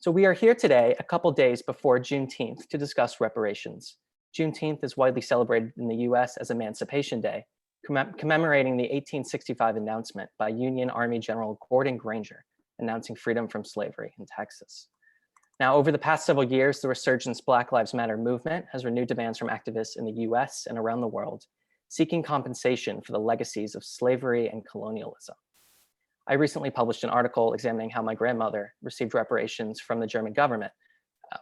So we are here today, a couple days before Juneteenth, to discuss reparations. Juneteenth is widely celebrated in the US as Emancipation Day, commemorating the 1865 announcement by Union Army General Gordon Granger, announcing freedom from slavery in Texas. Now, over the past several years, the resurgence Black Lives Matter movement has renewed demands from activists in the US and around the world, seeking compensation for the legacies of slavery and colonialism. I recently published an article examining how my grandmother received reparations from the German government,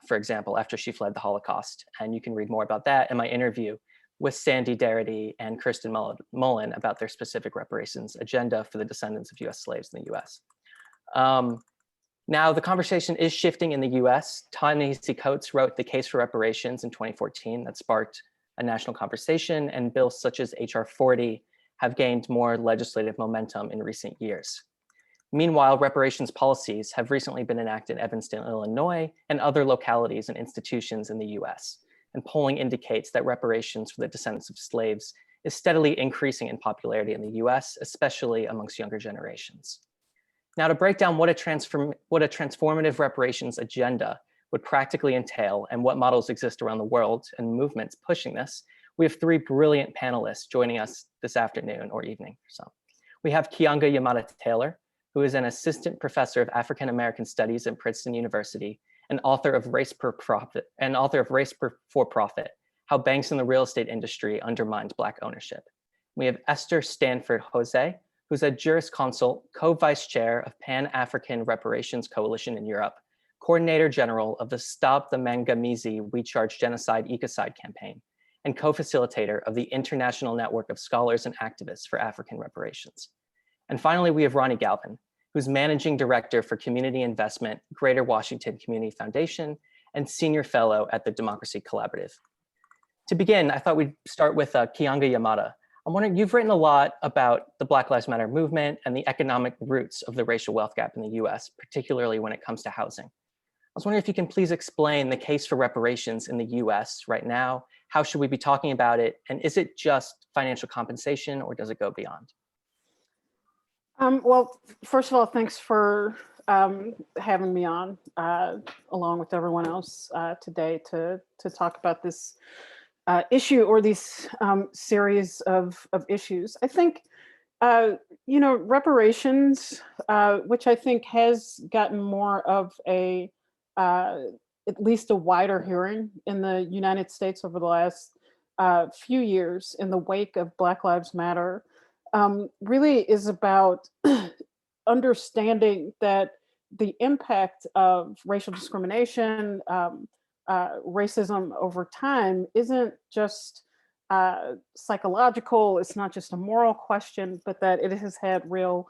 for example, after she fled the Holocaust. And you can read more about that in my interview with Sandy Darity and Kirsten Mullen about their specific reparations agenda for the descendants of US slaves in the US. Now, the conversation is shifting in the US. Ta-Nehisi Coates wrote The Case for Reparations in 2014 that sparked a national conversation, and bills such as HR 40 have gained more legislative momentum in recent years. Meanwhile, reparations policies have recently been enacted in Evanston, Illinois, and other localities and institutions in the US. And polling indicates that reparations for the descendants of slaves is steadily increasing in popularity in the US, especially amongst younger generations. Now, to break down what a transformative reparations agenda would practically entail and what models exist around the world and movements pushing this, we have three brilliant panelists joining us this afternoon or evening. So we have Keeanga-Yamahtta Taylor, who is an assistant professor of African American Studies at Princeton University and author of Race for Profit, How Banks in the Real Estate Industry Undermined Black Ownership. We have Esther Stanford-Xosei, who's a Jurisconsult, co-vice chair of Pan-Afrikan Reparations Coalition in Europe, coordinator general of the Stop the Mangamizi We Charge Genocide Ecocide campaign, and co-facilitator of the International Network of Scholars and Activists for African Reparations. And finally, we have Ronnie Galvin, who's managing director for community investment, Greater Washington Community Foundation, and senior fellow at the Democracy Collaborative. To begin, I thought we'd start with Keeanga-Yamahtta. I'm wondering, you've written a lot about the Black Lives Matter movement and the economic roots of the racial wealth gap in the US, particularly when it comes to housing. I was wondering if you can please explain the case for reparations in the US right now. How should we be talking about it? And is it just financial compensation or does it go beyond? Well, first of all, thanks for having me on, along with everyone else today to talk about this issue or these series of issues. I think, reparations, which I think has gotten more of a, at least a wider hearing in the United States over the last few years in the wake of Black Lives Matter, really is about understanding that the impact of racial discrimination, racism over time isn't just psychological, it's not just a moral question, but that it has had real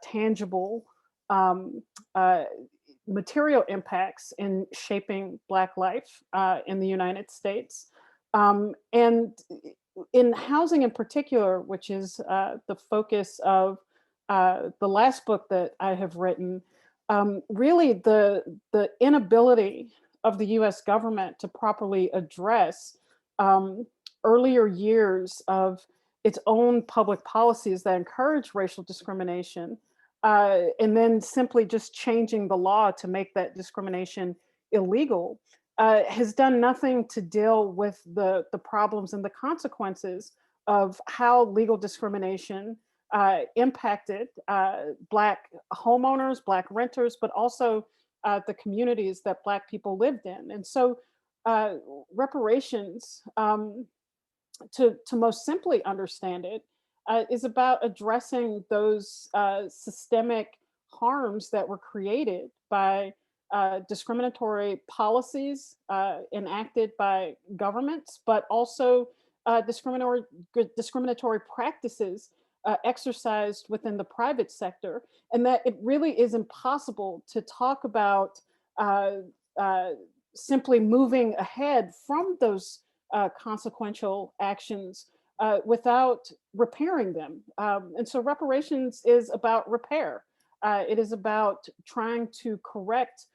tangible material impacts in shaping Black life in the United States. And in housing in particular, which is the focus of the last book that I have written, really the inability of the US government to properly address earlier years of its own public policies that encourage racial discrimination, and then simply just changing the law to make that discrimination illegal, has done nothing to deal with the problems and the consequences of how legal discrimination impacted Black homeowners, Black renters, but also the communities that Black people lived in. And so reparations, to most simply understand it, is about addressing those systemic harms that were created by discriminatory policies enacted by governments, but also discriminatory practices exercised within the private sector, and that it really is impossible to talk about simply moving ahead from those consequential actions without repairing them. And so reparations is about repair. It is about trying to correct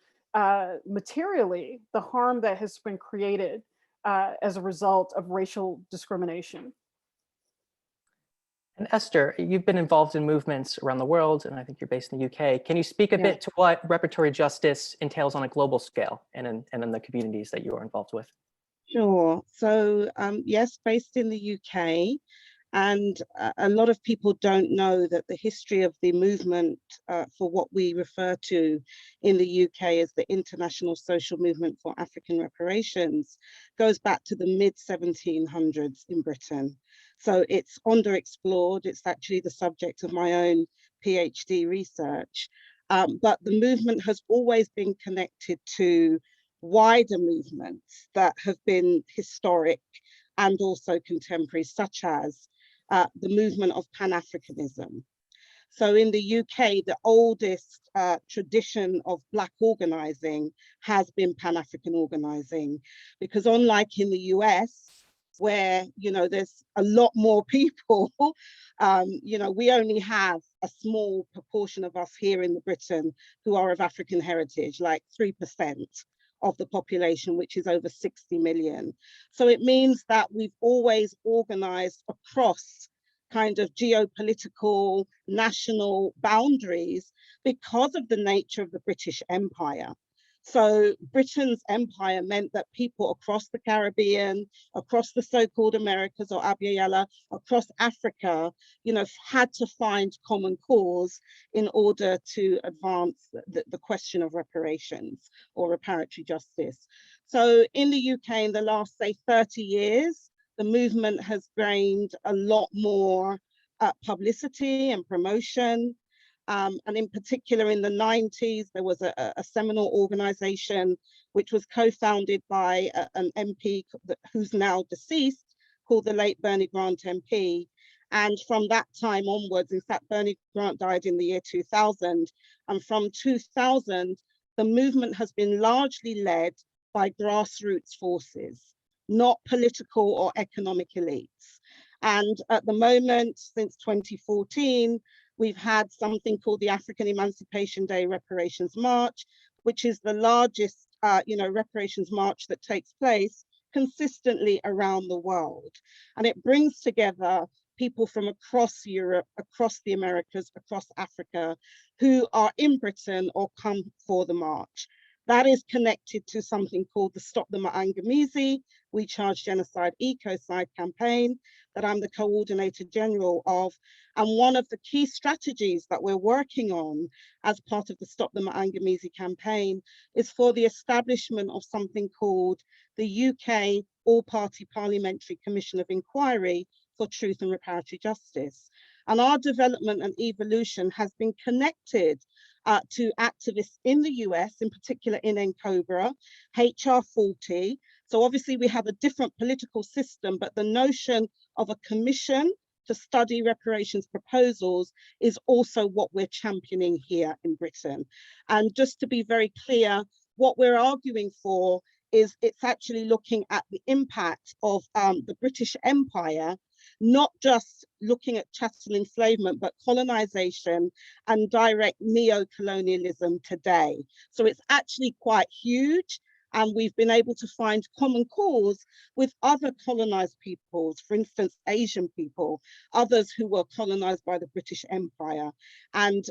materially the harm that has been created as a result of racial discrimination. And Esther, you've been involved in movements around the world, and I think you're based in the UK. Can you speak a bit to what reparatory justice entails on a global scale and in the communities that you are involved with? Sure. So, yes, based in the UK. And a lot of people don't know that the history of the movement for what we refer to in the UK as the International Social Movement for African Reparations goes back to the mid-1700s in Britain. So it's underexplored. It's actually the subject of my own PhD research. But the movement has always been connected to wider movements that have been historic and also contemporary, such as the movement of Pan-Africanism. So in the UK, the oldest tradition of Black organizing has been Pan-African organizing, because unlike in the US, where, there's a lot more people, we only have a small proportion of us here in Britain who are of African heritage, like 3% of the population, which is over 60 million. So it means that we've always organized across kind of geopolitical, national boundaries because of the nature of the British Empire. So Britain's empire meant that people across the Caribbean, across the so-called Americas or Abya, across Africa, had to find common cause in order to advance the question of reparations or reparatory justice. So in the UK in the last, say, 30 years, the movement has gained a lot more publicity and promotion. And in particular, in the 90s, there was a seminal organization which was co-founded by an MP who's now deceased, called the late Bernie Grant MP. And from that time onwards, in fact, Bernie Grant died in the year 2000. And from 2000, the movement has been largely led by grassroots forces, not political or economic elites. And at the moment, since 2014, we've had something called the African Emancipation Day Reparations March, which is the largest, reparations march that takes place consistently around the world. And it brings together people from across Europe, across the Americas, across Africa, who are in Britain or come for the march. That is connected to something called the Stop the Ma'angamizi, We Charge Genocide Ecocide campaign that I'm the coordinator general of. And one of the key strategies that we're working on as part of the Stop the Ma'angamizi campaign is for the establishment of something called the UK All-Party Parliamentary Commission of Inquiry for Truth and Reparatory Justice. And our development and evolution has been connected to activists in the US, in particular in NCOBRA, HR 40. So obviously we have a different political system, but the notion of a commission to study reparations proposals is also what we're championing here in Britain. And just to be very clear, what we're arguing for is it's actually looking at the impact of the British Empire, not just looking at chattel enslavement, but colonization and direct neo-colonialism today. So it's actually quite huge. And we've been able to find common cause with other colonized peoples, for instance, Asian people, others who were colonized by the British Empire, and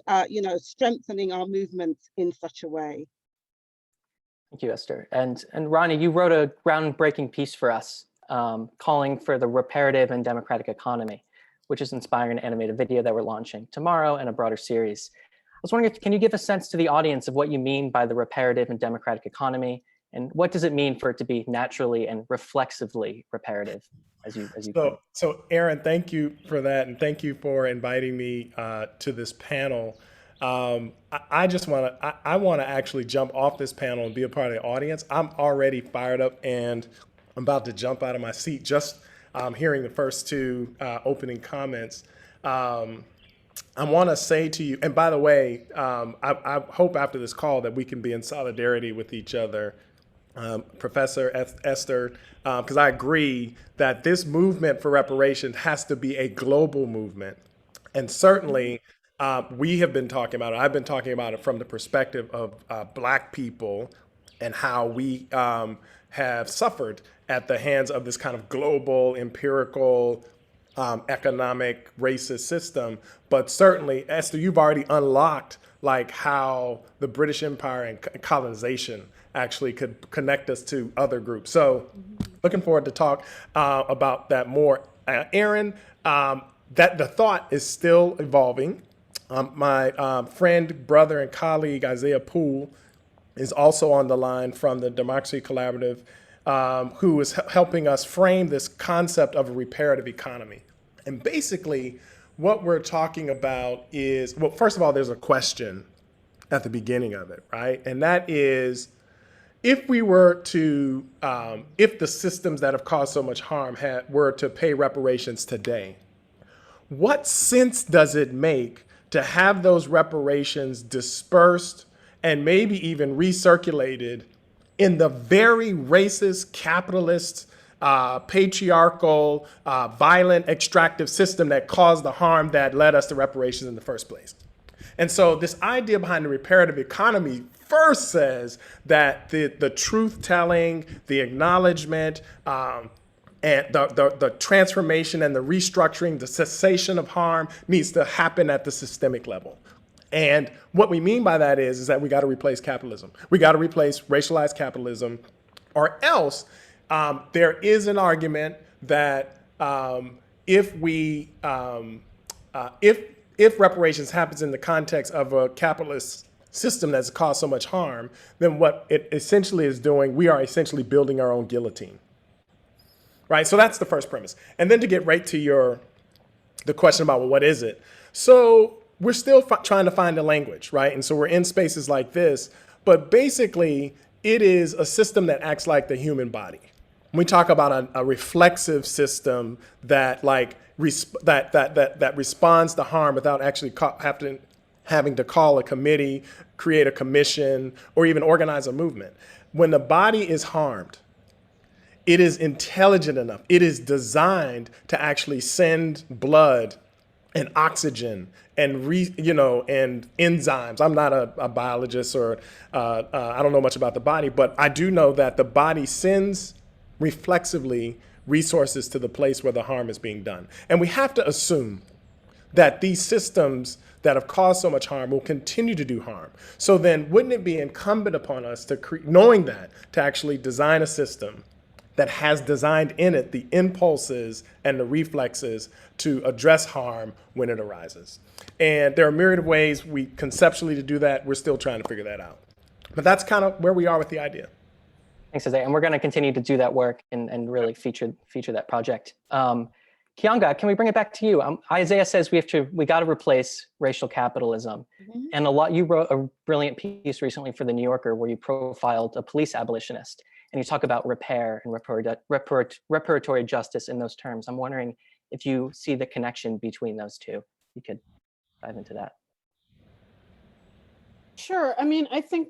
strengthening our movements in such a way. Thank you, Esther. And Ronnie, you wrote a groundbreaking piece for us calling for the reparative and democratic economy, which is inspiring an animated video that we're launching tomorrow and a broader series. I was wondering, can you give a sense to the audience of what you mean by the reparative and democratic economy, and what does it mean for it to be naturally and reflexively reparative, as you So Aaron, thank you for that, and thank you for inviting me to this panel. I just want to actually jump off this panel and be a part of the audience. I'm already fired up and I'm about to jump out of my seat just hearing the first two opening comments. I want to say to you, and by the way, I hope after this call that we can be in solidarity with each other, Professor Esther, because I agree that this movement for reparations has to be a global movement. And certainly we have been talking about it. I've been talking about it from the perspective of Black people and how we have suffered at the hands of this kind of global, empirical, economic racist system. But certainly, Esther, you've already unlocked like how the British Empire and colonization actually could connect us to other groups. So looking forward to talk about that more. Aaron, that the thought is still evolving. My friend, brother, and colleague, Isaiah Poole, is also on the line from the Democracy Collaborative, who is helping us frame this concept of a reparative economy. And basically, what we're talking about is, well, first of all, there's a question at the beginning of it, right? And that is, if we were to, if the systems that have caused so much harm were to pay reparations today, what sense does it make to have those reparations dispersed and maybe even recirculated in the very racist, capitalist, patriarchal, violent, extractive system that caused the harm that led us to reparations in the first place? And so this idea behind the reparative economy first says that the truth-telling, the acknowledgement, and the transformation and the restructuring, the cessation of harm needs to happen at the systemic level. And what we mean by that is that we got to replace capitalism. We got to replace racialized capitalism, or else there is an argument that if reparations happens in the context of a capitalist system that's caused so much harm, then what it essentially is doing, we are essentially building our own guillotine. Right, so that's the first premise. And then to get right to the question about, well, what is it? So we're still trying to find a language, right? And so we're in spaces like this, but basically it is a system that acts like the human body. When we talk about a reflexive system that that responds to harm without actually having to call a committee, create a commission, or even organize a movement. When the body is harmed, it is intelligent enough. It is designed to actually send blood and oxygen and and enzymes. I'm not a biologist, or I don't know much about the body, but I do know that the body sends reflexively resources to the place where the harm is being done. And we have to assume that these systems that have caused so much harm will continue to do harm. So then wouldn't it be incumbent upon us to, knowing that, to actually design a system that has designed in it the impulses and the reflexes to address harm when it arises? And there are a myriad of ways conceptually to do that. We're still trying to figure that out. But that's kind of where we are with the idea. Thanks, Isaiah. And we're going to continue to do that work and really feature that project. Keeanga, can we bring it back to you? Isaiah says we got to replace racial capitalism. Mm-hmm. And you wrote a brilliant piece recently for the New Yorker where you profiled a police abolitionist, and you talk about repair and reparatory justice in those terms. I'm wondering if you see the connection between those two. You could dive into that. Sure. I mean, I think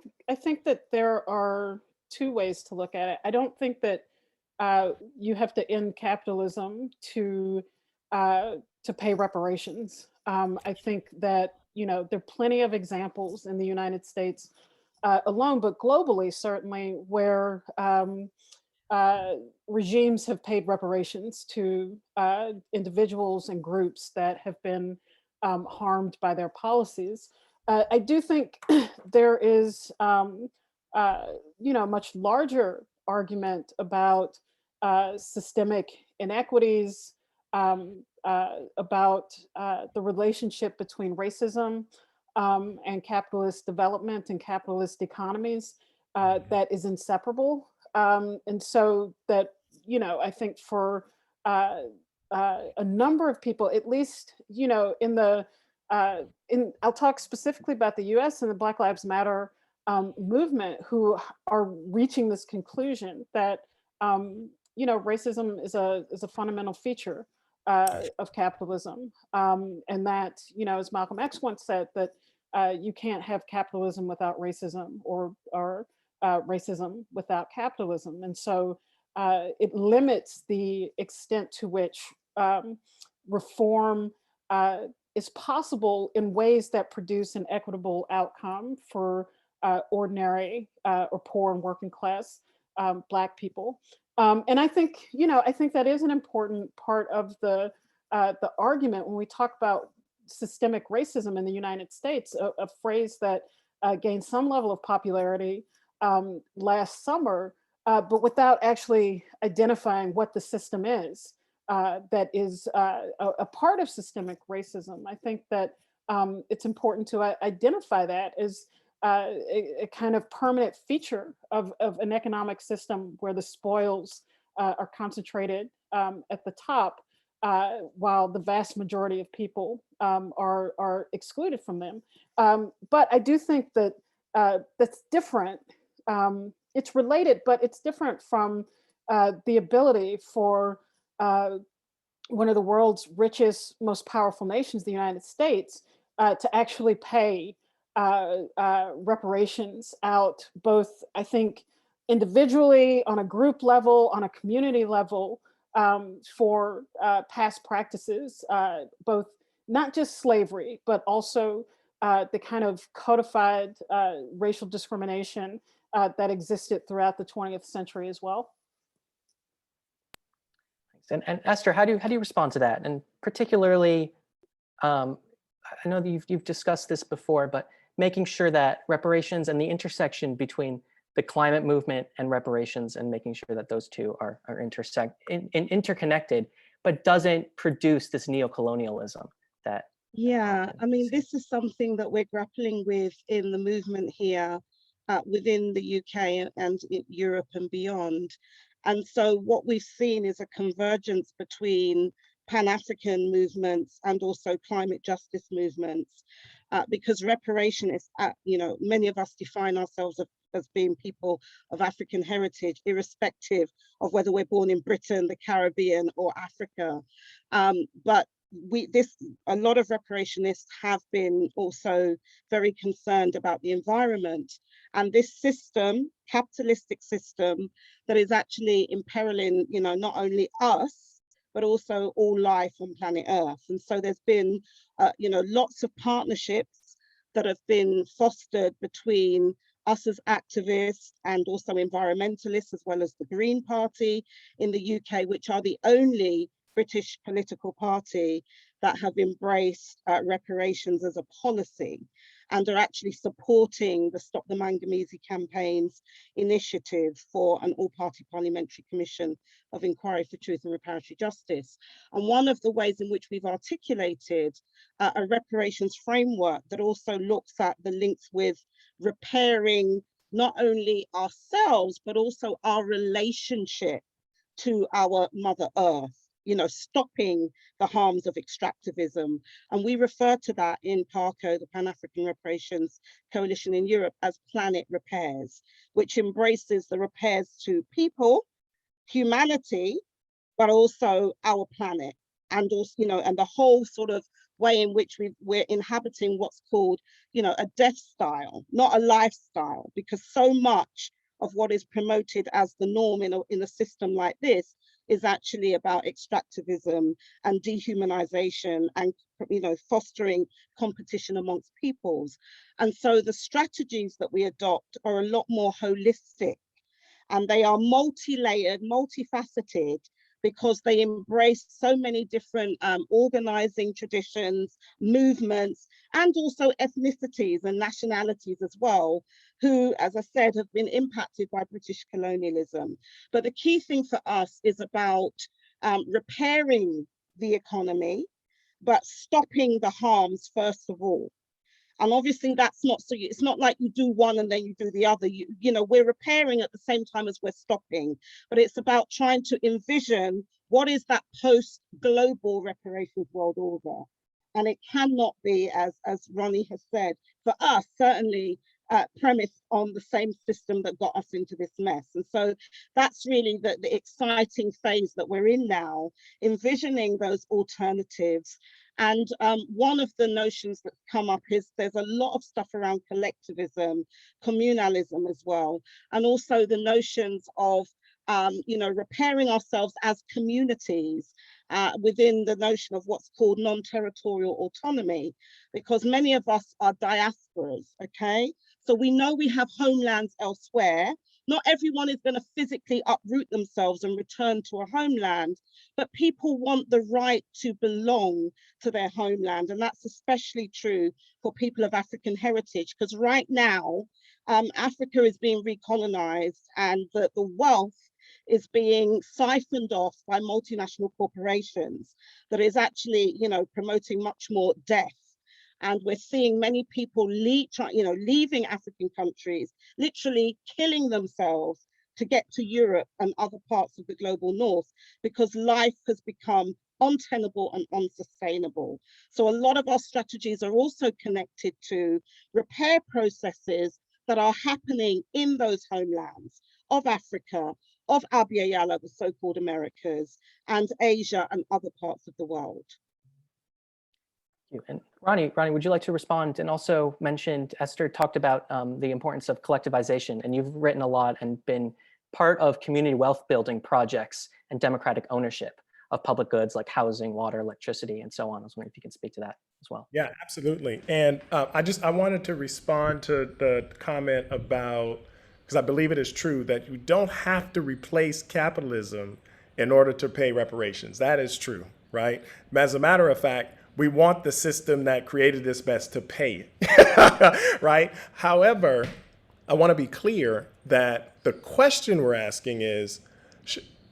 that there are two ways to look at it. I don't think that you have to end capitalism to pay reparations. I think that there are plenty of examples in the United States alone, but globally certainly, where regimes have paid reparations to individuals and groups that have been harmed by their policies. I do think there is a much larger argument about systemic inequities, about the relationship between racism and capitalist development and capitalist economies that is inseparable. And so that, I think for a number of people, at least, I'll talk specifically about the US and the Black Lives Matter movement, who are reaching this conclusion that racism is a fundamental feature of capitalism, and that as Malcolm X once said, that you can't have capitalism without racism, or racism without capitalism. And so it limits the extent to which reform is possible in ways that produce an equitable outcome for ordinary or poor and working class Black people. And I think that is an important part of the the argument when we talk about systemic racism in the United States, a phrase that gained some level of popularity last summer, but without actually identifying what the system is that is a part of systemic racism. I think that it's important to identify that as a kind of permanent feature of an economic system where the spoils are concentrated at the top, while the vast majority of people are excluded from them. But I do think that that's different. It's related, but it's different from the ability for one of the world's richest, most powerful nations, the United States, to actually pay reparations out, both, I think, individually, on a group level, on a community level, for past practices, both not just slavery, but also the kind of codified racial discrimination that existed throughout the 20th century as well. And Esther, how do you respond to that? And particularly, I know that you've discussed this before, but making sure that reparations and the intersection between the climate movement and reparations, and making sure that those two are interconnected, but doesn't produce this neocolonialism that. Yeah, I mean, this is something that we're grappling with in the movement here within the UK and Europe and beyond. And so what we've seen is a convergence between Pan-African movements and also climate justice movements, because reparation is, many of us define ourselves as being people of African heritage, irrespective of whether we're born in Britain, the Caribbean, or Africa. But a lot of reparationists have been also very concerned about the environment and this system, capitalistic system, that is actually imperiling, not only us, but also all life on planet Earth. And so there's been, lots of partnerships that have been fostered between us as activists and also environmentalists, as well as the Green Party in the UK, which are the only British political party that have embraced reparations as a policy and are actually supporting the Stop the Manganese campaign's initiative for an all-party parliamentary commission of inquiry for truth and reparatory justice. And one of the ways in which we've articulated a reparations framework that also looks at the links with repairing not only ourselves, but also our relationship to our Mother Earth, stopping the harms of extractivism. And we refer to that in PARCOE, the Pan-African Reparations Coalition in Europe, as planet repairs, which embraces the repairs to people, humanity, but also our planet, and also, and the whole sort of way in which we're inhabiting what's called, a death style, not a lifestyle, because so much of what is promoted as the norm in a system like this is actually about extractivism and dehumanization and, fostering competition amongst peoples. And so the strategies that we adopt are a lot more holistic, and they are multi-layered, multifaceted, because they embrace so many different organizing traditions, movements, and also ethnicities and nationalities as well, who, as I said, have been impacted by British colonialism. But the key thing for us is about repairing the economy, but stopping the harms first of all. And obviously that's not, so it's not like you do one and then you do the other. We're repairing at the same time as we're stopping, but it's about trying to envision what is that post-global reparations world order. And it cannot be, as Ronnie has said, for us, certainly premised on the same system that got us into this mess. And so that's really the exciting phase that we're in now, envisioning those alternatives. And one of the notions that's come up is there's a lot of stuff around collectivism, communalism as well, and also the notions of repairing ourselves as communities within the notion of what's called non-territorial autonomy, because many of us are diasporas, okay? So we know we have homelands elsewhere, Not everyone is going to physically uproot themselves and return to a homeland, but people want the right to belong to their homeland. And that's especially true for people of African heritage, because right now, Africa is being recolonized and the wealth is being siphoned off by multinational corporations that is actually, promoting much more death. And we're seeing many people leaving African countries, literally killing themselves to get to Europe and other parts of the global north, because life has become untenable and unsustainable. So a lot of our strategies are also connected to repair processes that are happening in those homelands of Africa, of Abya Yala, the so-called Americas, and Asia and other parts of the world. And Ronnie, would you like to respond? And also mentioned, Esther talked about the importance of collectivization, and you've written a lot and been part of community wealth building projects and democratic ownership of public goods like housing, water, electricity, and so on. I was wondering if you can speak to that as well. Yeah, absolutely. And I wanted to respond to the comment about, because I believe it is true that you don't have to replace capitalism in order to pay reparations. That is true, right? As a matter of fact, we want the system that created this mess to pay it, right? However, I want to be clear that the question we're asking is,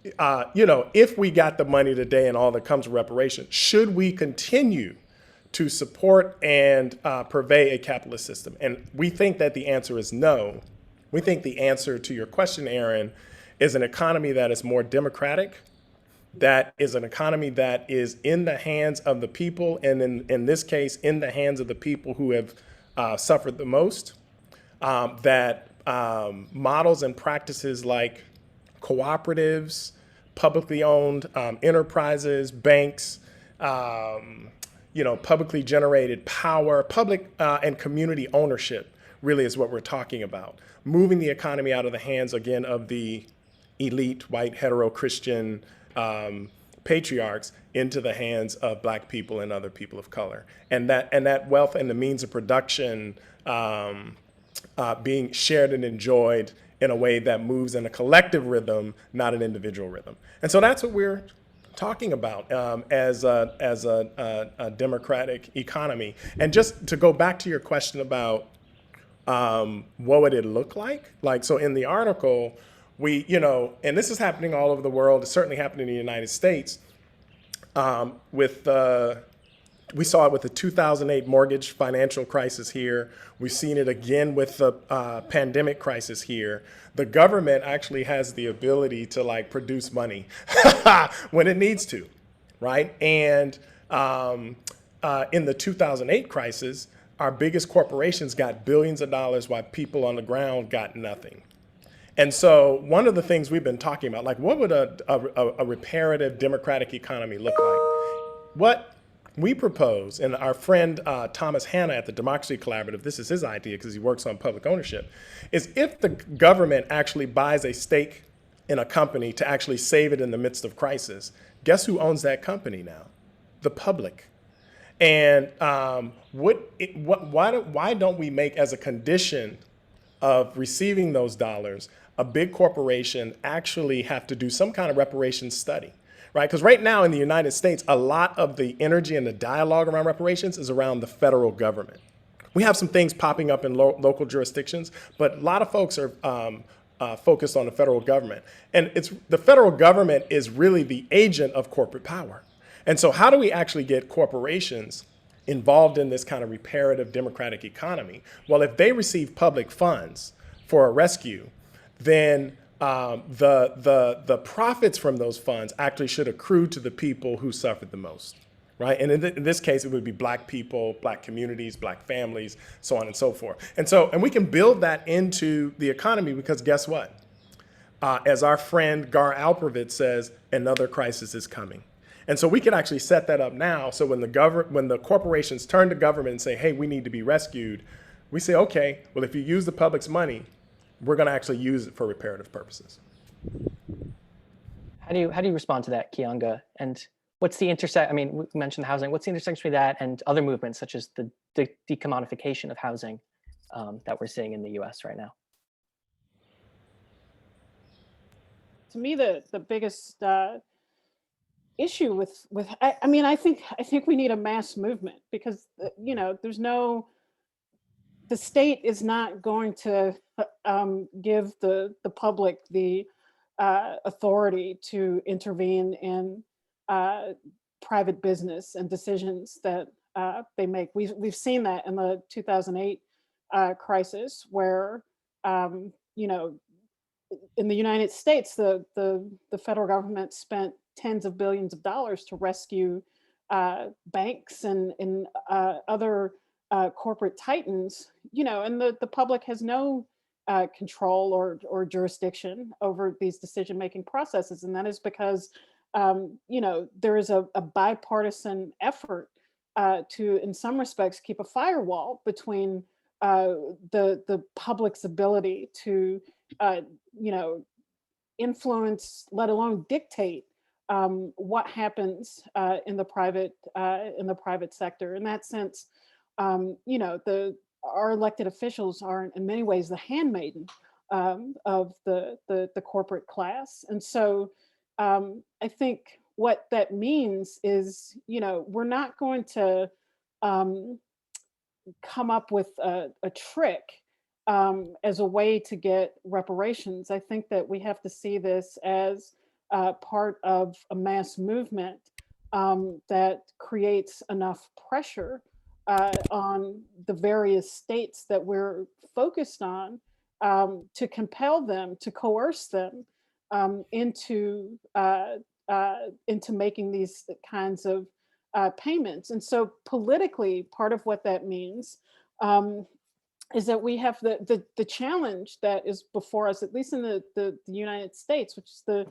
if we got the money today and all that comes with reparations, should we continue to support and purvey a capitalist system? And we think that the answer is no. We think the answer to your question, Aaron, is an economy that is more democratic, that is an economy that is in the hands of the people, and in this case, in the hands of the people who have suffered the most, that models and practices like cooperatives, publicly owned enterprises, banks, publicly generated power, public and community ownership really is what we're talking about. Moving the economy out of the hands, again, of the elite, white, hetero, Christian patriarchs into the hands of Black people and other people of color. And that wealth and the means of production being shared and enjoyed in a way that moves in a collective rhythm, not an individual rhythm. And so that's what we're talking about as a democratic economy. And just to go back to your question about what would it look like? So in the article, we, and this is happening all over the world, it's certainly happening in the United States, we saw it with the 2008 mortgage financial crisis here. We've seen it again with the pandemic crisis here. The government actually has the ability to produce money when it needs to, right? And in the 2008 crisis, our biggest corporations got billions of dollars while people on the ground got nothing. And so one of the things we've been talking about, what would a reparative democratic economy look like? What we propose, and our friend Thomas Hanna at the Democracy Collaborative, this is his idea because he works on public ownership, is if the government actually buys a stake in a company to actually save it in the midst of crisis, guess who owns that company now? The public. And why don't we make, as a condition of receiving those dollars, a big corporation actually have to do some kind of reparations study, right? Because right now in the United States, a lot of the energy and the dialogue around reparations is around the federal government. We have some things popping up in local jurisdictions, but a lot of folks are focused on the federal government. And the federal government is really the agent of corporate power. And so how do we actually get corporations involved in this kind of reparative democratic economy? Well, if they receive public funds for a rescue, then the profits from those funds actually should accrue to the people who suffered the most, right? And in this case, it would be Black people, Black communities, Black families, so on and so forth. And we can build that into the economy because guess what? As our friend Gar Alperovitz says, another crisis is coming. And so we can actually set that up now. So when the corporations turn to government and say, hey, we need to be rescued, we say, okay, well, if you use the public's money, we're going to actually use it for reparative purposes. How do you respond to that, Keeanga? And what's the intersect? I mean, we mentioned housing. What's the intersection between that and other movements such as the decommodification of housing that we're seeing in the U.S. right now? to me, the biggest issue with I mean, I think we need a mass movement, because you know, the state is not going to give the public the authority to intervene in private business and decisions that they make. We've seen that in the 2008 crisis, where you know, in the United States, the federal government spent tens of billions of dollars to rescue banks and other corporate titans, you know, and the public has no control or jurisdiction over these decision-making processes. And that is because, you know, there is a bipartisan effort to, in some respects, keep a firewall between the public's ability to, you know, influence, let alone dictate, what happens in the private sector. In that sense, you know, our elected officials are in many ways the handmaiden of the corporate class. And so I think what that means is, you know, we're not going to come up with a trick as a way to get reparations. I think that we have to see this as part of a mass movement that creates enough pressure on the various states that we're focused on, to compel them, to coerce them into making these kinds of payments. And so politically, part of what that means is that we have the challenge that is before us, at least in the United States, which is the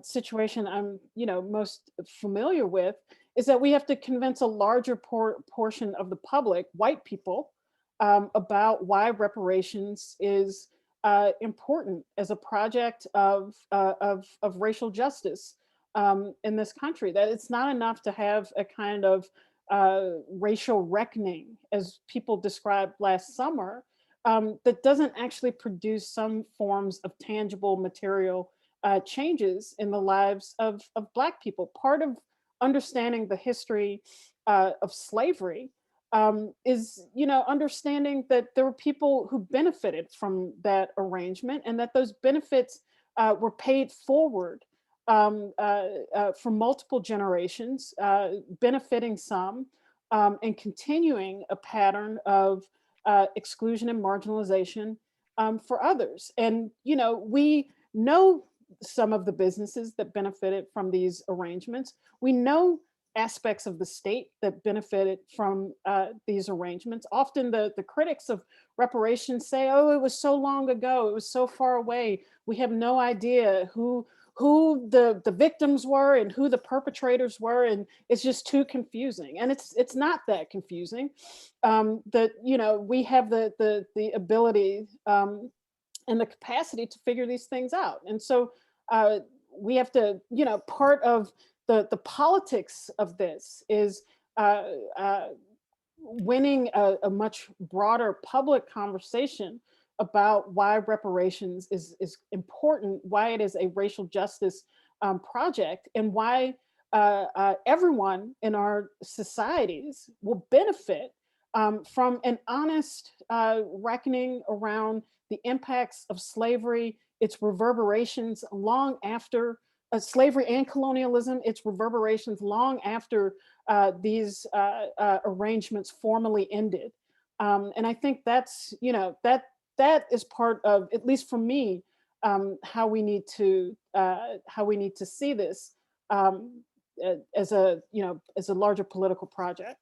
situation I'm, you know, most familiar with, is that we have to convince a larger portion of the public, white people, about why reparations is important as a project of racial justice in this country. That it's not enough to have a kind of racial reckoning, as people described last summer, that doesn't actually produce some forms of tangible material changes in the lives of Black people. Part of understanding the history of slavery is, you know, understanding that there were people who benefited from that arrangement, and that those benefits were paid forward for multiple generations, benefiting some and continuing a pattern of exclusion and marginalization for others. And, you know, we know some of the businesses that benefited from these arrangements. We know aspects of the state that benefited from these arrangements. Often the critics of reparations say, oh, it was so long ago, it was so far away, we have no idea who the victims were and who the perpetrators were, and it's just too confusing. And it's not that confusing. That, you know, we have the ability and the capacity to figure these things out. And so we have to, you know, part of the politics of this is winning a much broader public conversation about why reparations is important, why it is a racial justice project, and why everyone in our societies will benefit from an honest reckoning around the impacts of slavery, its reverberations long after slavery and colonialism, its reverberations long after these arrangements formally ended. And I think that's, you know, that is part of, at least for me, how we need to see this as a, you know, as a larger political project.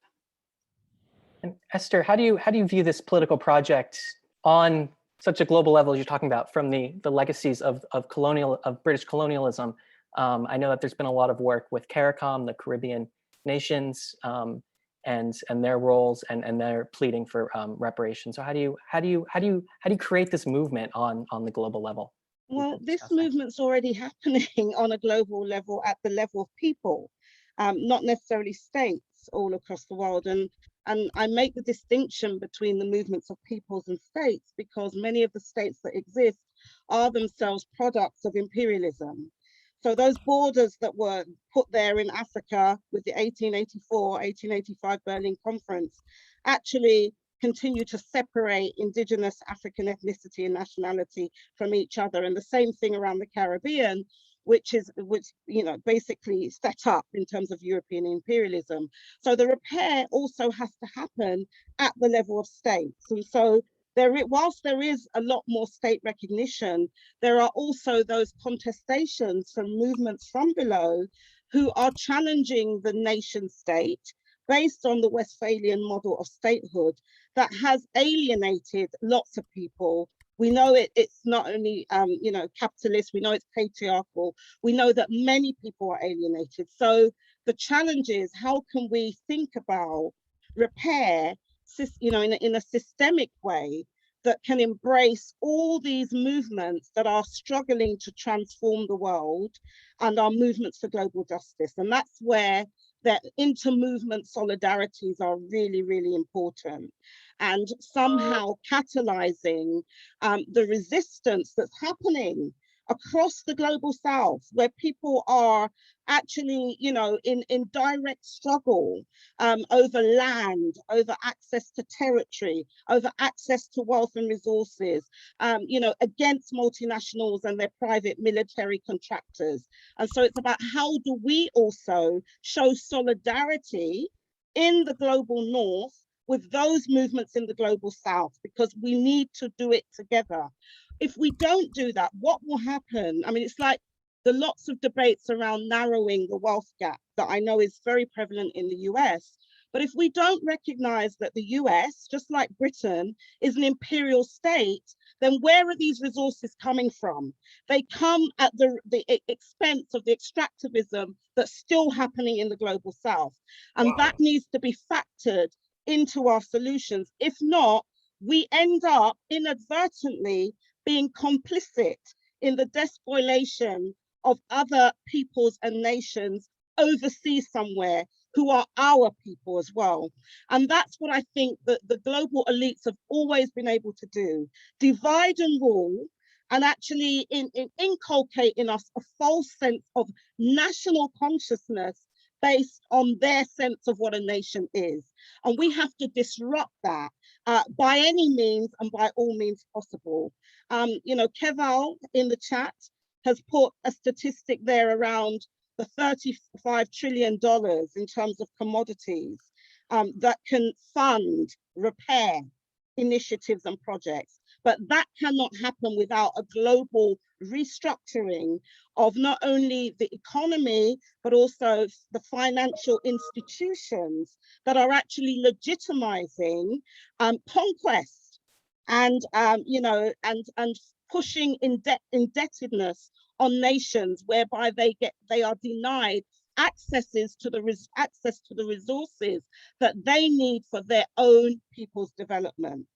And Esther, how do you view this political project on such a global level as you're talking about, from the legacies of British colonialism? I know that there's been a lot of work with CARICOM, the Caribbean nations, and their roles and their pleading for reparations. So how do you create this movement on the global level? Well, this movement's already happening on a global level, at the level of people, not necessarily states all across the world. And I make the distinction between the movements of peoples and states, because many of the states that exist are themselves products of imperialism. So those borders that were put there in Africa with the 1884, 1885 Berlin Conference actually continue to separate indigenous African ethnicity and nationality from each other. And the same thing around the Caribbean, which basically set up in terms of European imperialism. So the repair also has to happen at the level of states. And so whilst there is a lot more state recognition, there are also those contestations from movements from below who are challenging the nation state based on the Westphalian model of statehood that has alienated lots of people. We know it's not only capitalist, we know it's patriarchal, we know that many people are alienated. So the challenge is, how can we think about repair in a systemic way that can embrace all these movements that are struggling to transform the world and our movements for global justice? And that's where the inter-movement solidarities are really, really important. And somehow catalyzing the resistance that's happening across the global south, where people are actually, in direct struggle over land, over access to territory, over access to wealth and resources, against multinationals and their private military contractors. And so it's about, how do we also show solidarity in the global north with those movements in the global south, because we need to do it together. If we don't do that, what will happen? I mean, it's like the lots of debates around narrowing the wealth gap that I know is very prevalent in the US. But if we don't recognize that the US, just like Britain, is an imperial state, then where are these resources coming from? They come at the expense of the extractivism that's still happening in the global south. And that needs to be factored into our solutions. If not, we end up inadvertently being complicit in the despoilation of other peoples and nations overseas somewhere who are our people as well. And that's what I think that the global elites have always been able to do: divide and rule, and actually inculcate in us a false sense of national consciousness based on their sense of what a nation is. And we have to disrupt that by any means and by all means possible. Keval in the chat has put a statistic there around the $35 trillion in terms of commodities that can fund repair initiatives and projects. But that cannot happen without a global restructuring of not only the economy, but also the financial institutions that are actually legitimizing conquest and pushing indebtedness on nations, whereby they are denied access to the resources that they need for their own people's development.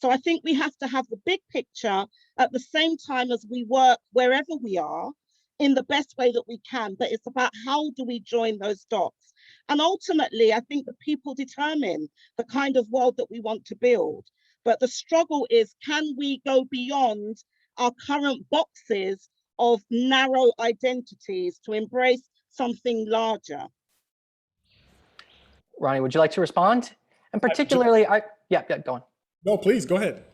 So I think we have to have the big picture at the same time as we work wherever we are in the best way that we can, but it's about how do we join those dots. And ultimately, I think the people determine the kind of world that we want to build. But the struggle is, can we go beyond our current boxes of narrow identities to embrace something larger? Ronnie, would you like to respond? And particularly, go on. No, please, go ahead.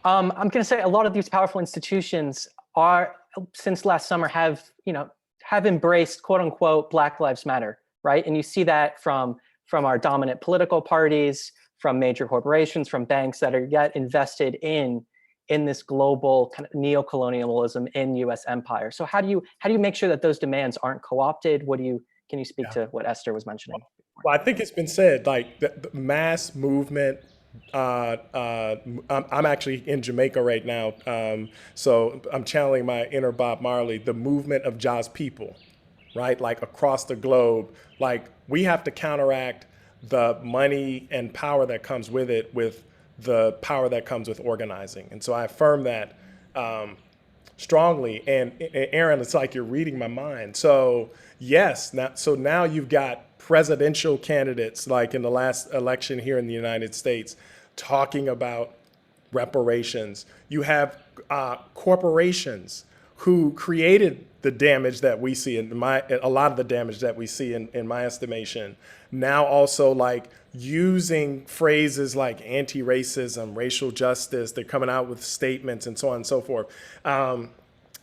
I'm going to say a lot of these powerful institutions are, since last summer, have embraced quote unquote Black Lives Matter, right? And you see that from our dominant political parties, from major corporations, from banks that are yet invested in this global kind of neo-colonialism in U.S. empire. So how do you make sure that those demands aren't co-opted? Can you speak to what Esther was mentioning? Well, I think it's been said, like the mass movement. I'm actually in Jamaica right now, so I'm channeling my inner Bob Marley. The movement of Ja's people, right? Like across the globe, like we have to counteract the money and power that comes with it, with the power that comes with organizing. And so I affirm that strongly. And Aaron, it's like you're reading my mind. So yes, now you've got presidential candidates, like in the last election here in the United States, talking about reparations. You have corporations who created the damage that we see a lot of the damage that we see in my estimation. Now also like using phrases like anti-racism, racial justice, they're coming out with statements and so on and so forth. And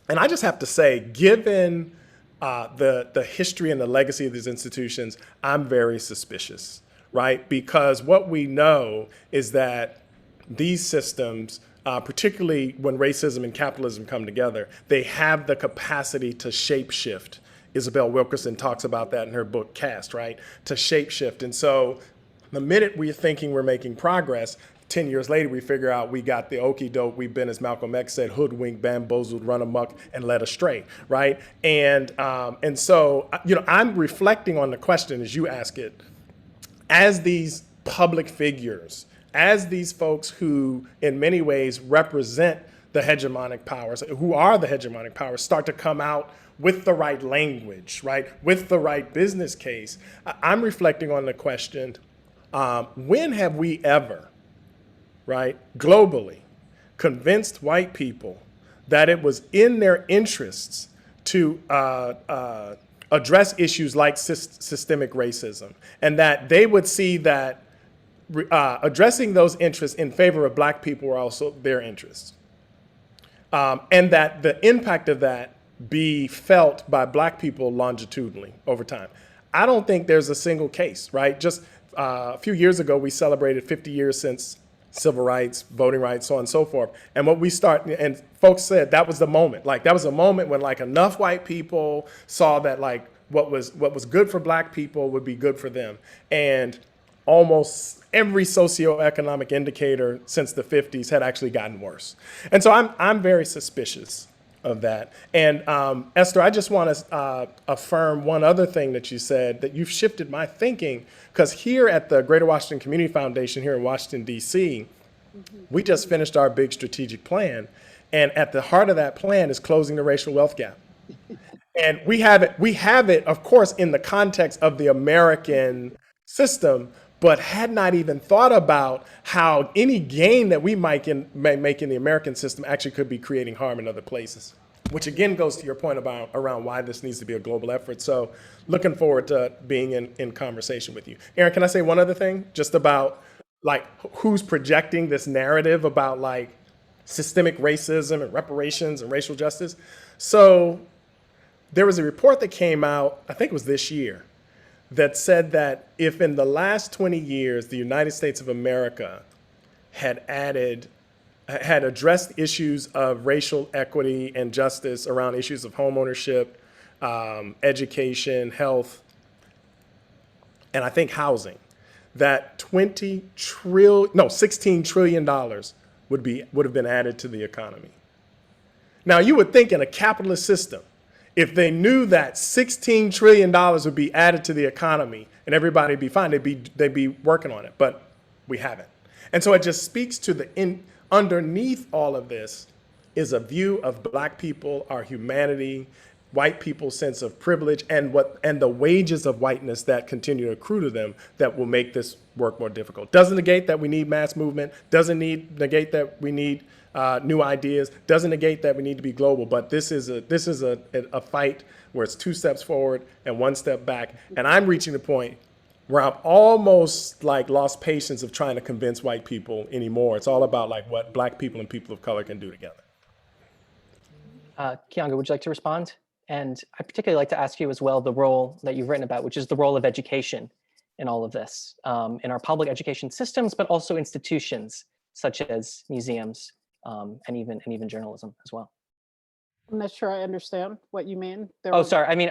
I just have to say, given the history and the legacy of these institutions, I'm very suspicious, right? Because what we know is that these systems, particularly when racism and capitalism come together, they have the capacity to shapeshift. Isabel Wilkerson talks about that in her book, Caste, right? To shapeshift. And so the minute we're thinking we're making progress, 10 years later, we figure out we got the okie doke. We've been, as Malcolm X said, hoodwinked, bamboozled, run amok, and led astray, right? And so, I'm reflecting on the question as you ask it, as these public figures, as these folks who, in many ways, represent the hegemonic powers, who are the hegemonic powers, start to come out with the right language, right? With the right business case. I'm reflecting on the question, when have we ever, right, globally, convinced white people that it was in their interests to address issues like systemic racism, and that they would see that addressing those interests in favor of black people were also their interests, and that the impact of that be felt by black people longitudinally over time? I don't think there's a single case, right? Just a few years ago, we celebrated 50 years since civil rights, voting rights, so on and so forth. And and folks said that was the moment. Like, that was a moment when like enough white people saw that like what was good for black people would be good for them. And almost every socioeconomic indicator since the 50s had actually gotten worse. And so I'm very suspicious of that. And Esther, I just want to affirm one other thing that you said, that you've shifted my thinking, because here at the Greater Washington Community Foundation here in Washington, D.C., we just finished our big strategic plan. And at the heart of that plan is closing the racial wealth gap. And we have it, of course, in the context of the American system, but had not even thought about how any gain that we might make in the American system actually could be creating harm in other places, which again goes to your point around why this needs to be a global effort. So looking forward to being in conversation with you. Aaron, can I say one other thing just about like who's projecting this narrative about like systemic racism and reparations and racial justice? So there was a report that came out, I think it was this year, that said that if in the last 20 years, the United States of America had addressed issues of racial equity and justice around issues of homeownership, education, health, and I think housing, that $16 trillion would have been added to the economy. Now, you would think in a capitalist system, if they knew that $16 trillion would be added to the economy and everybody would be fine, they'd be working on it, but we haven't. And so it just speaks to underneath all of this is a view of black people, our humanity, white people's sense of privilege, and the wages of whiteness that continue to accrue to them that will make this work more difficult. Doesn't negate that we need mass movement, doesn't negate that we need new ideas, doesn't negate that we need to be global, but this is a fight where it's 2 steps forward and 1 step back. And I'm reaching the point where I'm almost like lost patience of trying to convince white people anymore. It's all about like what black people and people of color can do together. Keeanga, would you like to respond? And I'd particularly like to ask you as well the role that you've written about, which is the role of education in all of this, in our public education systems, but also institutions such as museums, and even journalism as well. I'm not sure I understand what you mean. Sorry. I mean,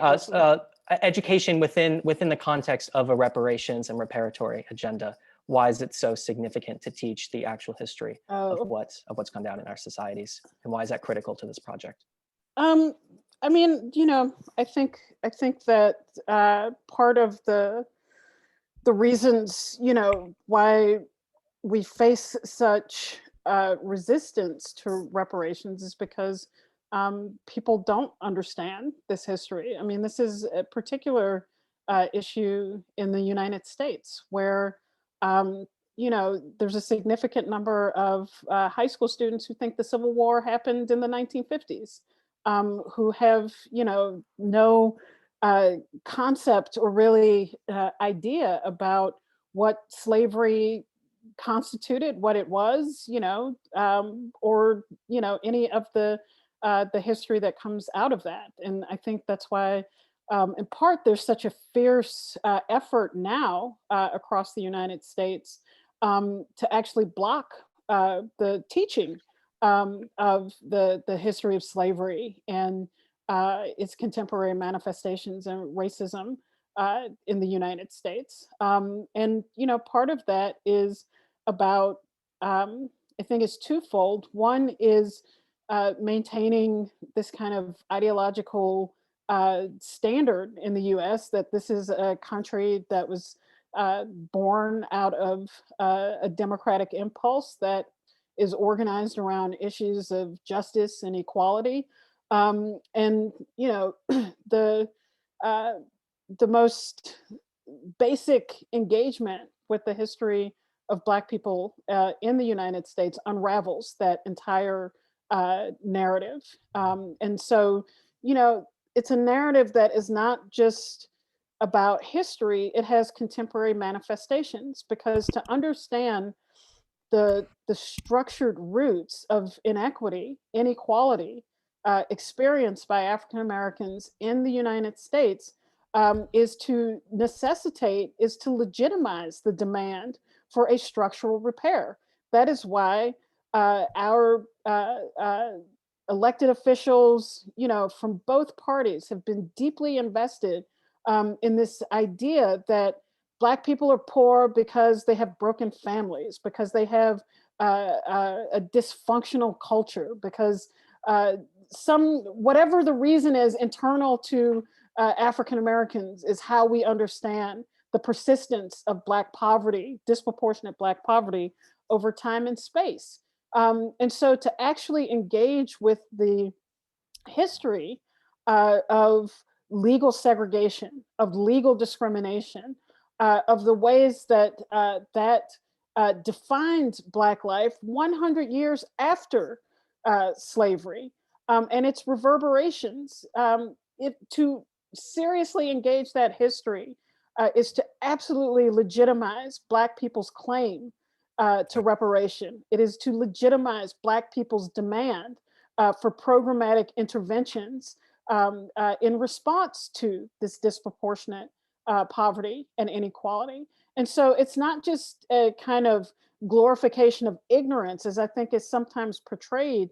education within the context of a reparations and reparatory agenda. Why is it so significant to teach the actual history of what's gone down in our societies, and why is that critical to this project? I mean, I think that part of the reasons, why we face such resistance to reparations is because people don't understand this history. I mean, this is a particular issue in the United States where you know, there's a significant number of high school students who think the Civil War happened in the 1950s, who have, you know, no concept or really idea about what slavery constituted, what it was, you know, or, you know, any of the history that comes out of that. And I think that's why, in part, there's such a fierce effort now across the United States to actually block the teaching of the history of slavery and its contemporary manifestations and racism in the United States. And, you know, part of that is about, I think it's twofold. One is maintaining this kind of ideological standard in the US that this is a country that was born out of a democratic impulse that is organized around issues of justice and equality. And, you know, the most basic engagement with the history of Black people in the United States unravels that entire narrative. And so, you know, it's a narrative that is not just about history, it has contemporary manifestations, because to understand the structured roots of inequity, inequality experienced by African Americans in the United States is to necessitate, is to legitimize the demand for a structural repair. That is why our elected officials, you know, from both parties have been deeply invested in this idea that Black people are poor because they have broken families, because they have a dysfunctional culture, because whatever the reason is internal to African Americans is how we understand the persistence of Black poverty, disproportionate Black poverty over time and space. And so to actually engage with the history of legal segregation, of legal discrimination, of the ways that defined Black life 100 years after slavery, and its reverberations. To seriously engage that history is to absolutely legitimize Black people's claim to reparation. It is to legitimize Black people's demand for programmatic interventions in response to this disproportionate poverty and inequality. And so it's not just a kind of glorification of ignorance, as I think is sometimes portrayed,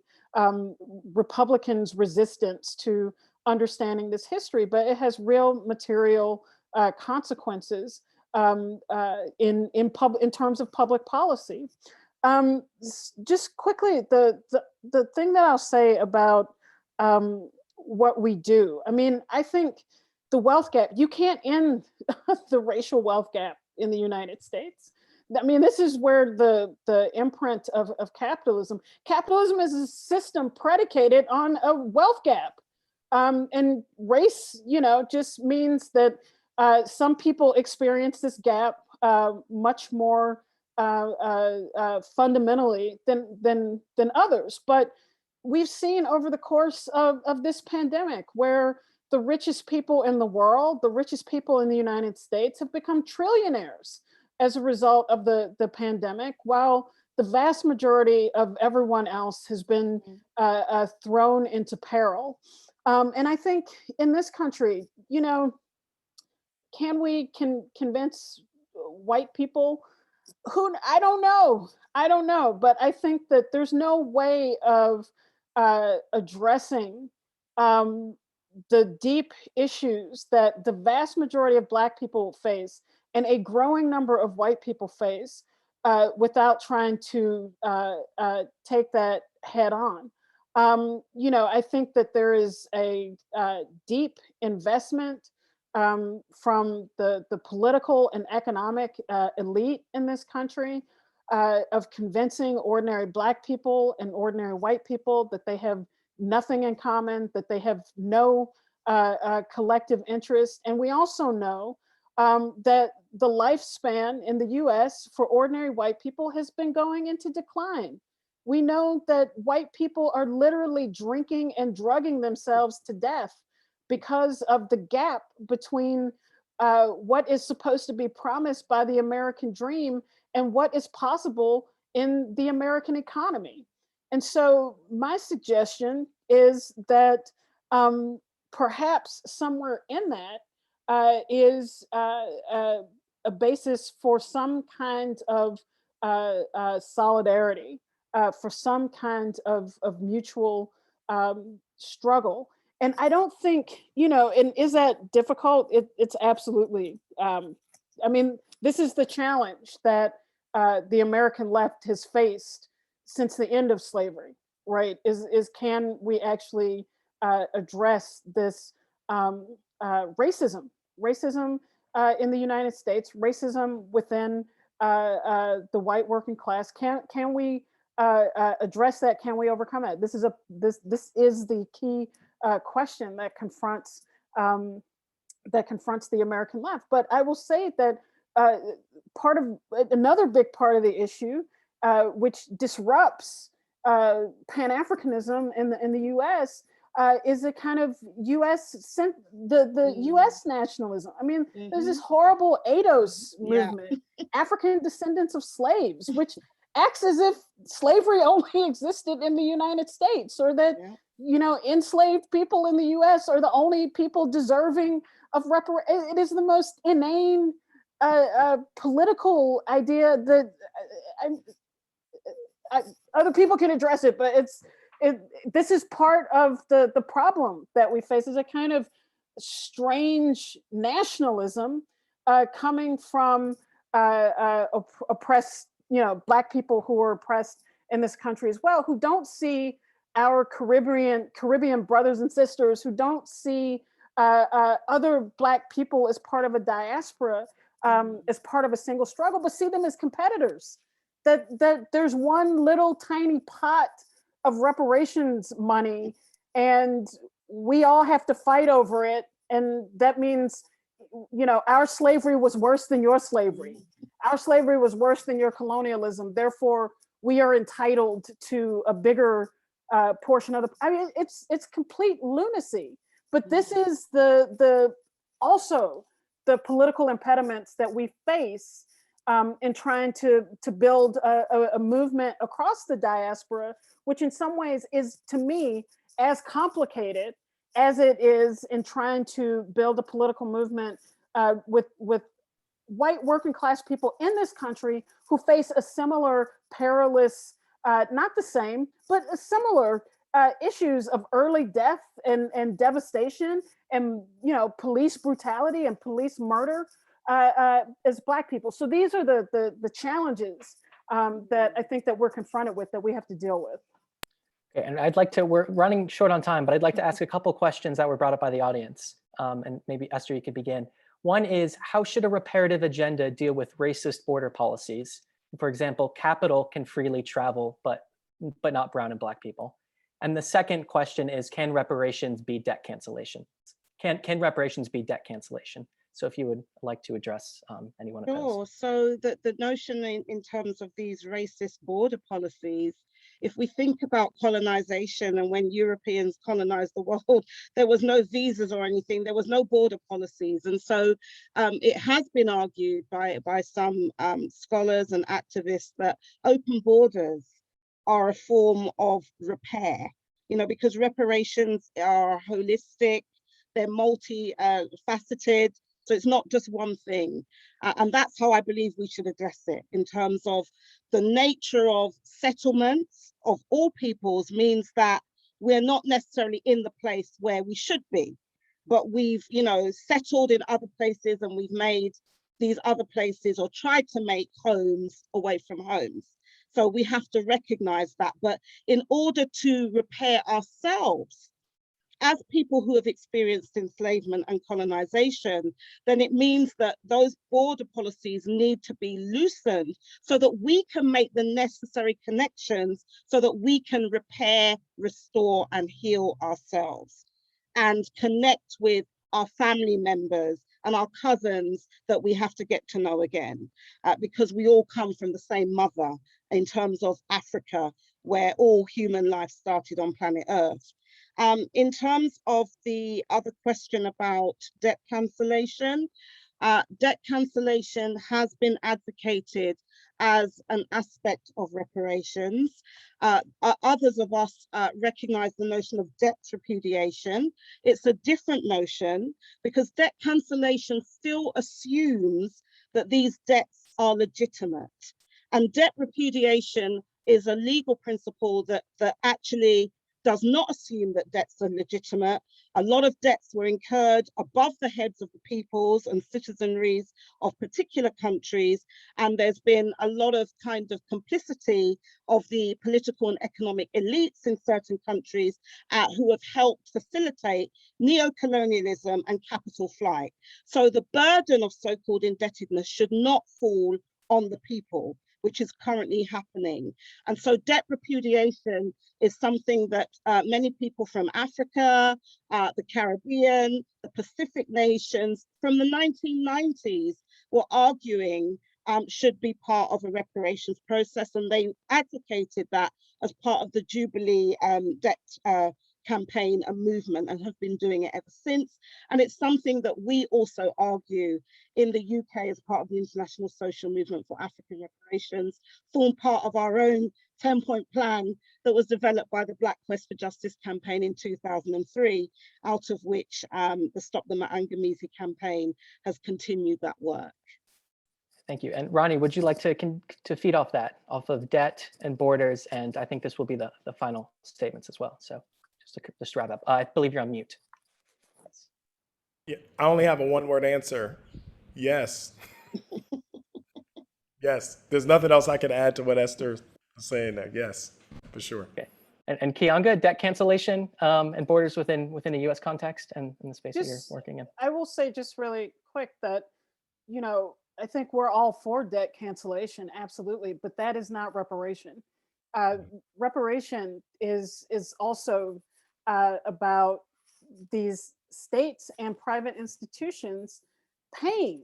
Republicans' resistance to understanding this history, but it has real material consequences in terms of public policy. Just quickly, the thing that I'll say about what we do, I mean, I think the wealth gap, you can't end the racial wealth gap in the United States. I mean, this is where the imprint of capitalism is a system predicated on a wealth gap. And race, you know, just means that some people experience this gap much more fundamentally than others. But we've seen over the course of this pandemic where the richest people in the world, the richest people in the United States have become trillionaires as a result of the pandemic, while the vast majority of everyone else has been thrown into peril. And I think in this country, you know, can we convince white people? I don't know, but I think that there's no way of addressing the deep issues that the vast majority of Black people face and a growing number of white people face without trying to take that head on. You know, I think that there is a deep investment from the political and economic elite in this country of convincing ordinary Black people and ordinary white people that they have nothing in common, that they have no collective interest. And we also know that the lifespan in the US for ordinary white people has been going into decline. We know that white people are literally drinking and drugging themselves to death because of the gap between what is supposed to be promised by the American dream and what is possible in the American economy. And so my suggestion is that perhaps somewhere in that is a basis for some kind of solidarity, for some kind of mutual struggle. And I don't think, and is that difficult? It's absolutely, I mean, this is the challenge that the American left has faced since the end of slavery, right? Is can we actually address this racism in the United States, racism within the white working class? Can we address that? Can we overcome it? This is the key question that confronts the American left. But I will say that another big part of the issue, which disrupts Pan-Africanism in the U.S., is a kind of the U.S. nationalism. I mean, there's this horrible ADOS movement, African descendants of slaves, which acts as if slavery only existed in the United States, or that enslaved people in the U.S. are the only people deserving of reparations. It is the most inane political idea that other people can address it, but this is part of the problem that we face, is a kind of strange nationalism coming from oppressed, Black people who are oppressed in this country as well, who don't see our Caribbean brothers and sisters, who don't see other Black people as part of a diaspora, as part of a single struggle, but see them as competitors. That there's one little tiny pot of reparations money, and we all have to fight over it. And that means, our slavery was worse than your slavery. Our slavery was worse than your colonialism. Therefore, we are entitled to a bigger portion of the. I mean, it's complete lunacy. But this is also the political impediments that we face in trying to build a movement across the diaspora, which in some ways is, to me, as complicated as it is in trying to build a political movement with white working class people in this country who face a similar perilous, not the same, but a similar issues of early death and devastation and police brutality and police murder as Black people. So these are the challenges that I think that we're confronted with, that we have to deal with. Okay, and we're running short on time, but I'd like to ask a couple questions that were brought up by the audience. And maybe Esther, you could begin. One is, how should a reparative agenda deal with racist border policies? For example, capital can freely travel, but not brown and Black people. And the second question is, can reparations be debt cancellation? Can reparations be debt cancellation? So if you would like to address any one of those. Sure. So the notion in terms of these racist border policies, if we think about colonization, and when Europeans colonized the world, there was no visas or anything, there was no border policies. And so it has been argued by some scholars and activists that open borders are a form of repair, because reparations are holistic, they're multi-faceted. So it's not just one thing. And that's how I believe we should address it, in terms of the nature of settlements of all peoples means that we're not necessarily in the place where we should be, but we've, settled in other places, and we've made these other places, or tried to make, homes away from homes. So we have to recognize that. But in order to repair ourselves as people who have experienced enslavement and colonization, then it means that those border policies need to be loosened so that we can make the necessary connections, so that we can repair, restore, and heal ourselves, and connect with our family members, and our cousins that we have to get to know again, because we all come from the same mother in terms of Africa, where all human life started on planet Earth. In terms of the other question about debt cancellation has been advocated as an aspect of reparations. Others of us recognize the notion of debt repudiation. It's a different notion because debt cancellation still assumes that these debts are legitimate. And debt repudiation is a legal principle that actually does not assume that debts are legitimate. A lot of debts were incurred above the heads of the peoples and citizenries of particular countries, and there's been a lot of kind of complicity of the political and economic elites in certain countries who have helped facilitate neo-colonialism and capital flight. So the burden of so-called indebtedness should not fall on the people, which is currently happening. And so debt repudiation is something that many people from Africa, the Caribbean, the Pacific nations from the 1990s were arguing should be part of a reparations process. And they advocated that as part of the Jubilee debt campaign and movement, and have been doing it ever since. And it's something that we also argue in the UK as part of the International Social Movement for African Reparations, form part of our own 10-point plan that was developed by the Black Quest for Justice campaign in 2003, out of which the Stop the Mangamizi campaign has continued that work. Thank you. And Ronnie, would you like to feed off that, off of debt and borders? And I think this will be the final statements as well. So just to wrap up, I believe you're on mute. Yeah, I only have a one-word answer. Yes. Yes. There's nothing else I can add to what Esther is saying there. Yes, for sure. Okay. And Keeanga, debt cancellation and borders within a U.S. context and in the space that you're working in. I will say just really quick that, you know, I think we're all for debt cancellation, absolutely, but that is not reparation. Reparation is also about these states and private institutions paying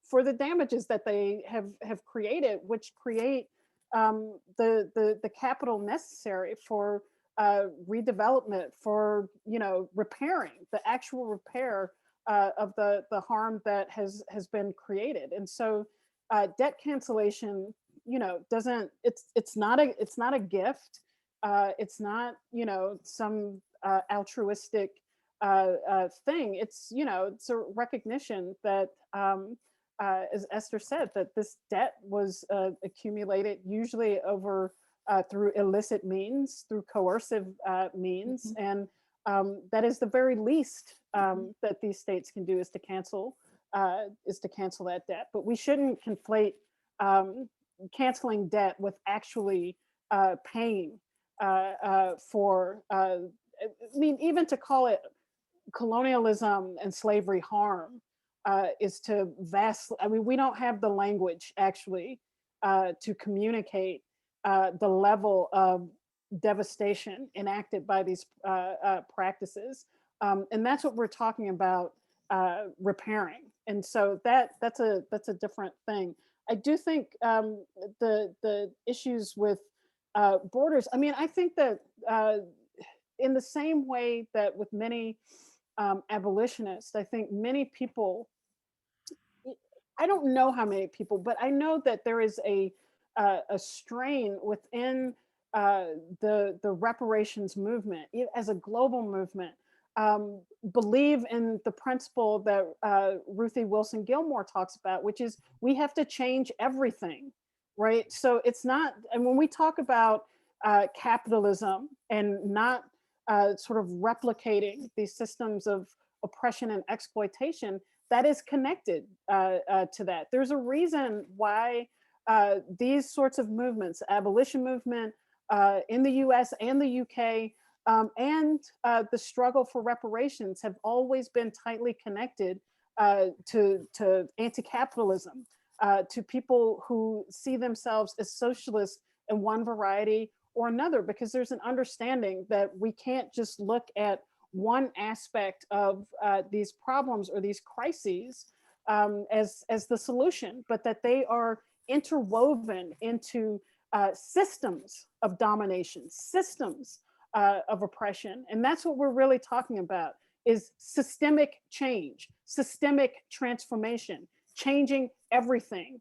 for the damages that they have created, which create the capital necessary for redevelopment, for repairing, the actual repair of the harm that has been created. And so debt cancellation, doesn't, it's not a gift. It's not, some altruistic thing. It's, it's a recognition that, as Esther said, that this debt was accumulated usually over through illicit means, through coercive means, and that is the very least that these states can do is to cancel that debt. But we shouldn't conflate canceling debt with actually paying for. I mean, even to call it colonialism and slavery harm is to vastly. I mean, we don't have the language actually to communicate the level of devastation enacted by these practices, and that's what we're talking about repairing. And so that's a different thing. I do think the issues with borders. I mean, I think that in the same way that with many abolitionists, I think many people. I don't know how many people, but I know that there is a strain within the reparations movement as a global movement. Believe in the principle that Ruthie Wilson Gilmore talks about, which is we have to change everything, right? So it's not, and when we talk about capitalism and not sort of replicating these systems of oppression and exploitation, that is connected to that. There's a reason why these sorts of movements, abolition movement in the US and the UK, and the struggle for reparations have always been tightly connected to anti-capitalism, to people who see themselves as socialists in one variety or another, because there's an understanding that we can't just look at one aspect of these problems or these crises as the solution, but that they are interwoven into systems of domination, systems of oppression. And that's what we're really talking about, is systemic change, systemic transformation, changing everything,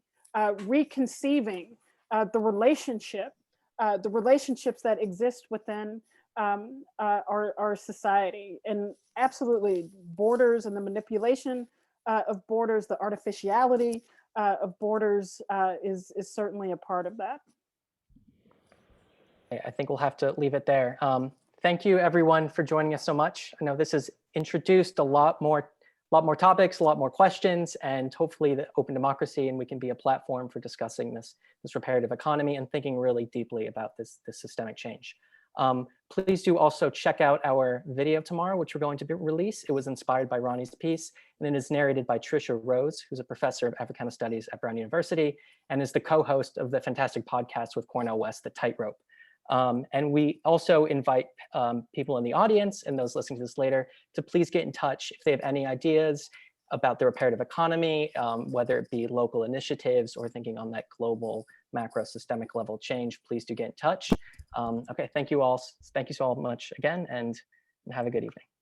reconceiving the relationships that exist within our society. And absolutely, borders and the manipulation of borders, the artificiality of borders is certainly a part of that. I think we'll have to leave it there. Thank you everyone for joining us so much. I know this has introduced a lot more topics, a lot more questions, and hopefully the open democracy, and we can be a platform for discussing this reparative economy and thinking really deeply about this systemic change. Please do also check out our video tomorrow, which we're going to release. It was inspired by Ronnie's piece, and it is narrated by Trisha Rose, who's a professor of Africana Studies at Brown University and is the co-host of the fantastic podcast with Cornel West, The Tightrope. And we also invite people in the audience and those listening to this later to please get in touch if they have any ideas about the reparative economy, whether it be local initiatives or thinking on that global macro systemic level change. Please do get in touch. Okay, thank you all. Thank you so much again, and have a good evening.